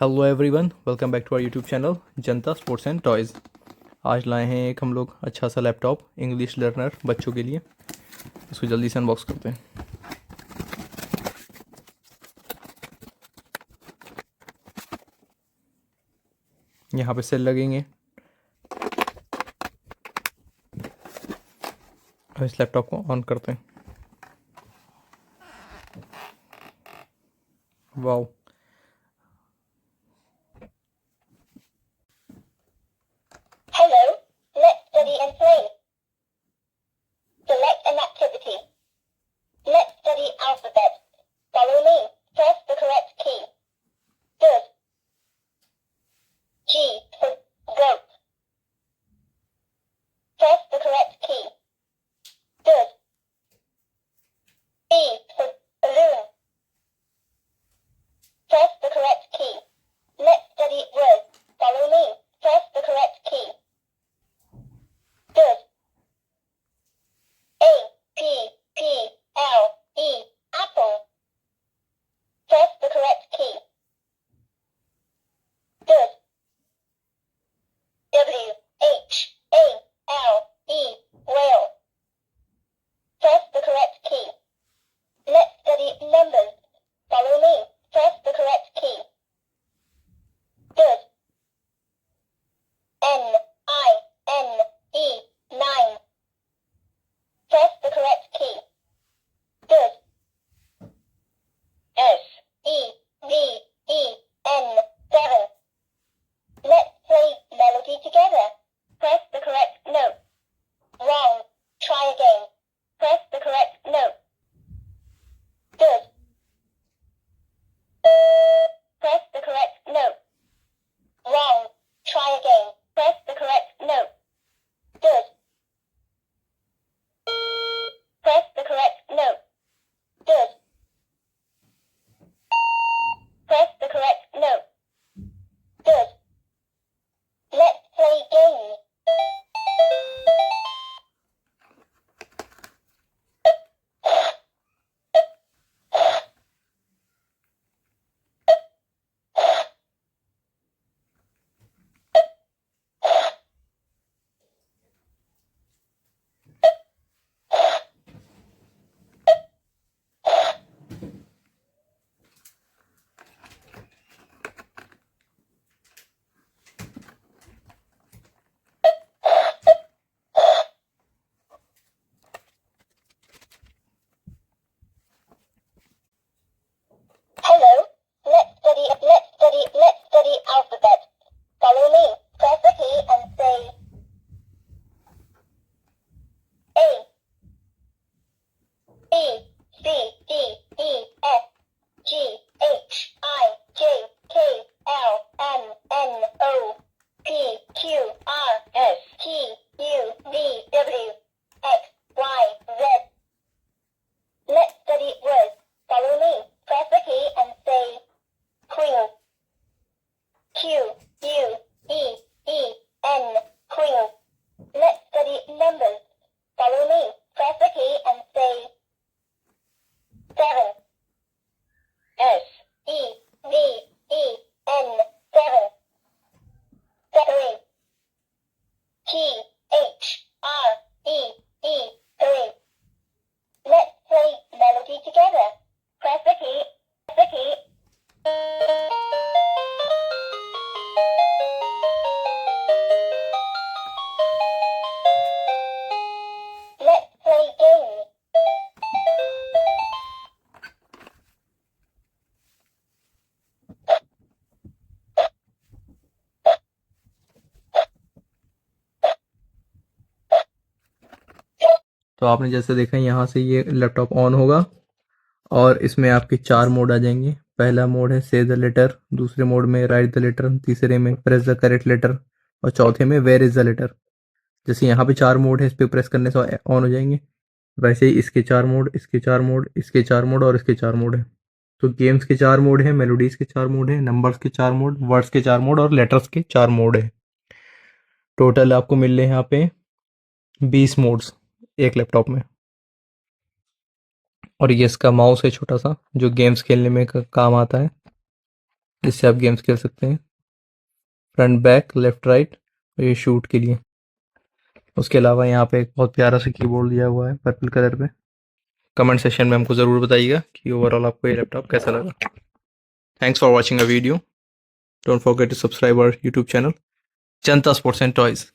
Hello everyone, welcome back to our YouTube channel Janta Sports and Toys. आज लाए हैं एक हम लोग अच्छा सा लैपटॉप इंग्लिश लर्नर बच्चों के लिए। इसको जल्दी से अनबॉक्स करते हैं। यहाँ पे सेल लगेंगे और इस लैपटॉप को ऑन करते हैं। Wow, Hello, let's study and play. Select an activity. Let's study alphabet. Follow me. Press the correct key. Good. G for goat. Press the correct key. Good. B for balloon. Press the correct key. Let's study words. Follow me. Press the correct key. Good. A P P L E apple. Press the correct key. Good. W H A L E whale. Press the correct key. Let's study numbers. Follow me. Press the correct key. Good. N I N E 9. Press the correct key. Good. S E V E N 7. Let's play melody together. Press the correct note. Wrong. Try again. Press the correct note. Good. Press the correct note. Wrong. Try again. Press the correct note. Good. Press the correct note. Good. Press the correct note. Good. Let's play game. Hello, let's study alphabet. Follow me. Press the key and say A, B, C, D, E, F, G, H, I, J, K, L, M, N, O, P, Q, R, S, T, U, V, W, X, Y, Z. Let's study words. Follow me. Press the key and say queen. Q, U, E, E, N, queen. Let's study numbers. Follow me. Press the key and say 7. S, E, V, E, N, 7. 3. T, H, R, E, E, 3. Let's play melody together. Press the key. Press the key. Let's play game. तो आपने जैसे देखा, यहाँ से ये laptop on होगा और इसमें आपके 4 मोड आ जाएंगे। पहला मोड है से द लेटर, दूसरे मोड में राइट द लेटर, तीसरे में प्रेस द करेक्ट लेटर और चौथे में वेयर इज द लेटर। जैसे यहाँ पे 4 मोड है, इस पर प्रेस करने से ऑन हो जाएंगे। वैसे ही इसके 4 मोड, इसके 4 मोड, इसके 4 मोड और इसके 4 मोड है। तो गेम्स के 4 मोड है, मेलोडीज के 4 मोड है, नंबर्स के 4 मोड, वर्ड्स के 4 मोड और लेटर्स के 4 मोड है। टोटल आपको मिल रहे हैं यहाँ पे 20 मोड्स एक लैपटॉप में। और ये इसका माउस है छोटा सा, जो गेम्स खेलने में काम आता है। जिससे आप गेम्स खेल सकते हैं, फ्रंट बैक लेफ्ट राइट, और ये शूट के लिए। उसके अलावा यहाँ पे एक बहुत प्यारा सा कीबोर्ड दिया हुआ है पर्पल कलर पे। कमेंट सेक्शन में हमको ज़रूर बताइएगा कि ओवरऑल आपको ये लैपटॉप कैसा लगा। Thanks for watching a video. Don't forget to subscribe our YouTube channel Janta Sports and toys.